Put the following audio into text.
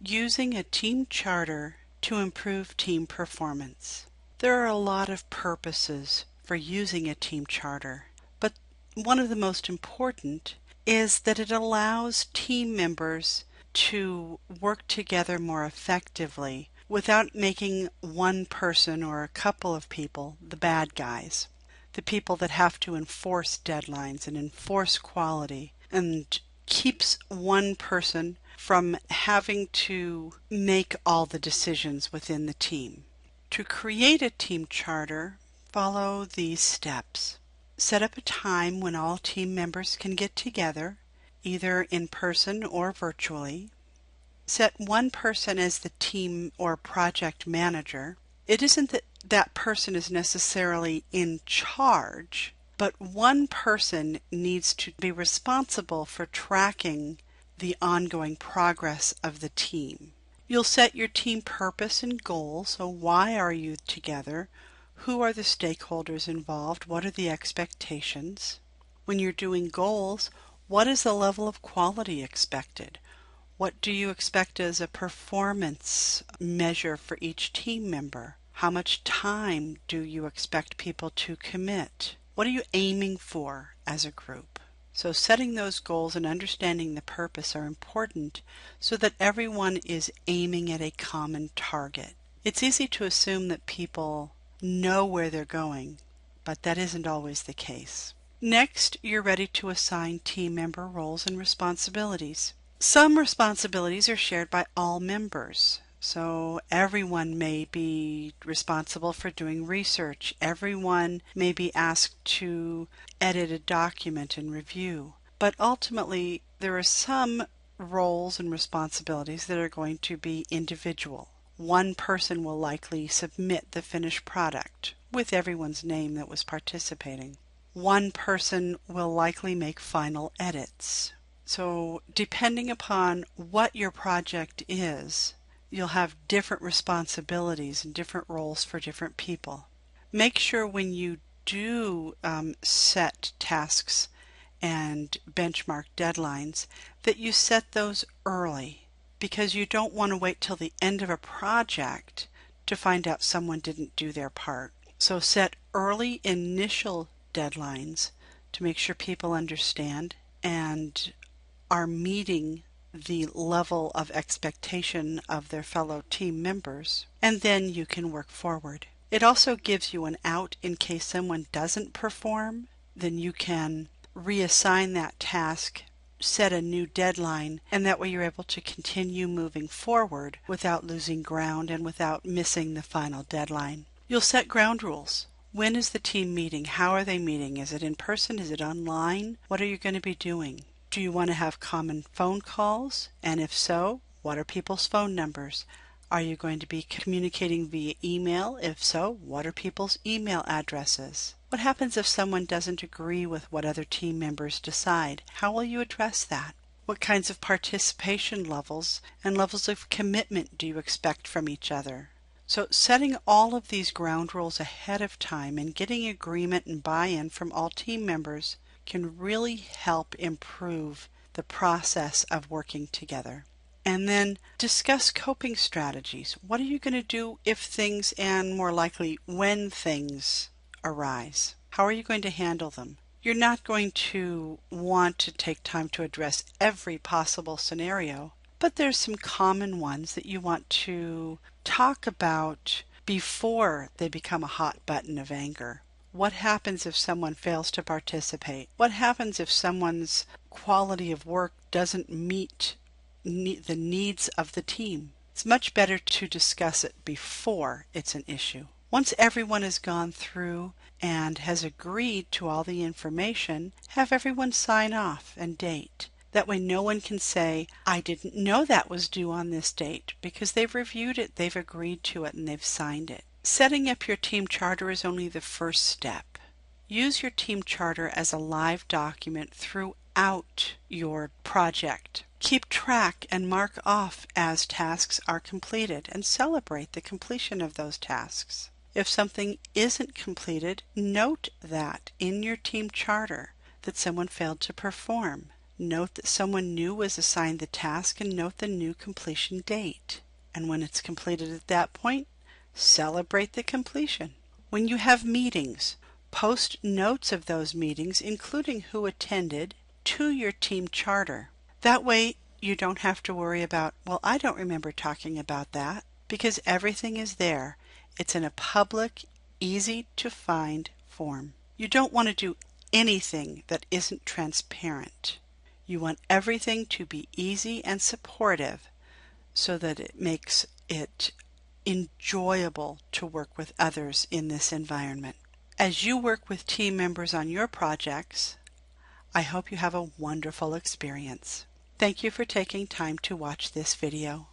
Using a team charter to improve team performance. There are a lot of purposes for using a team charter, but one of the most important is that it allows team members to work together more effectively without making one person or a couple of people the bad guys, the people that have to enforce deadlines and enforce quality, and keeps one person from having to make all the decisions within the team. To create a team charter, follow these steps. Set up a time when all team members can get together, either in person or virtually. Set one person as the team or project manager. It isn't that that person is necessarily in charge, but one person needs to be responsible for tracking the ongoing progress of the team. You'll set your team purpose and goals. So why are you together? Who are the stakeholders involved? What are the expectations? When you're doing goals, what is the level of quality expected? What do you expect as a performance measure for each team member? How much time do you expect people to commit? What are you aiming for as a group? So setting those goals and understanding the purpose are important so that everyone is aiming at a common target. It's easy to assume that people know where they're going, but that isn't always the case. Next, you're ready to assign team member roles and responsibilities. Some responsibilities are shared by all members. So everyone may be responsible for doing research. Everyone may be asked to edit a document and review. But ultimately, there are some roles and responsibilities that are going to be individual. One person will likely submit the finished product with everyone's name that was participating. One person will likely make final edits. So depending upon what your project is, you'll have different responsibilities and different roles for different people. Make sure when you do set tasks and benchmark deadlines that you set those early, because you don't want to wait till the end of a project to find out someone didn't do their part. So set early initial deadlines to make sure people understand and are meeting the level of expectation of their fellow team members, and then you can work forward. It also gives you an out in case someone doesn't perform. Then you can reassign that task, set a new deadline, and that way you're able to continue moving forward without losing ground and without missing the final deadline. You'll set ground rules. When is the team meeting? How are they meeting? Is it in person? Is it online? What are you going to be doing? Do you want to have common phone calls? And if so, what are people's phone numbers? Are you going to be communicating via email? If so, what are people's email addresses? What happens if someone doesn't agree with what other team members decide? How will you address that? What kinds of participation levels and levels of commitment do you expect from each other? So setting all of these ground rules ahead of time and getting agreement and buy-in from all team members can really help improve the process of working together. And then discuss coping strategies. What are you going to do if things, and more likely when things, arise? How are you going to handle them? You're not going to want to take time to address every possible scenario, but there's some common ones that you want to talk about before they become a hot button of anger. What happens if someone fails to participate? What happens if someone's quality of work doesn't meet the needs of the team? It's much better to discuss it before it's an issue. Once everyone has gone through and has agreed to all the information, have everyone sign off and date. That way no one can say, I didn't know that was due on this date, because they've reviewed it, they've agreed to it, and they've signed it. Setting up your team charter is only the first step. Use your team charter as a live document throughout your project. Keep track and mark off as tasks are completed and celebrate the completion of those tasks. If something isn't completed, note that in your team charter that someone failed to perform. Note that someone new was assigned the task and note the new completion date. And when it's completed at that point, celebrate the completion. When you have meetings, post notes of those meetings, including who attended, to your team charter. That way you don't have to worry about, well, I don't remember talking about that, because everything is there. It's in a public, easy to find form. You don't want to do anything that isn't transparent. You want everything to be easy and supportive so that it makes it enjoyable to work with others in this environment. As you work with team members on your projects, I hope you have a wonderful experience. Thank you for taking time to watch this video.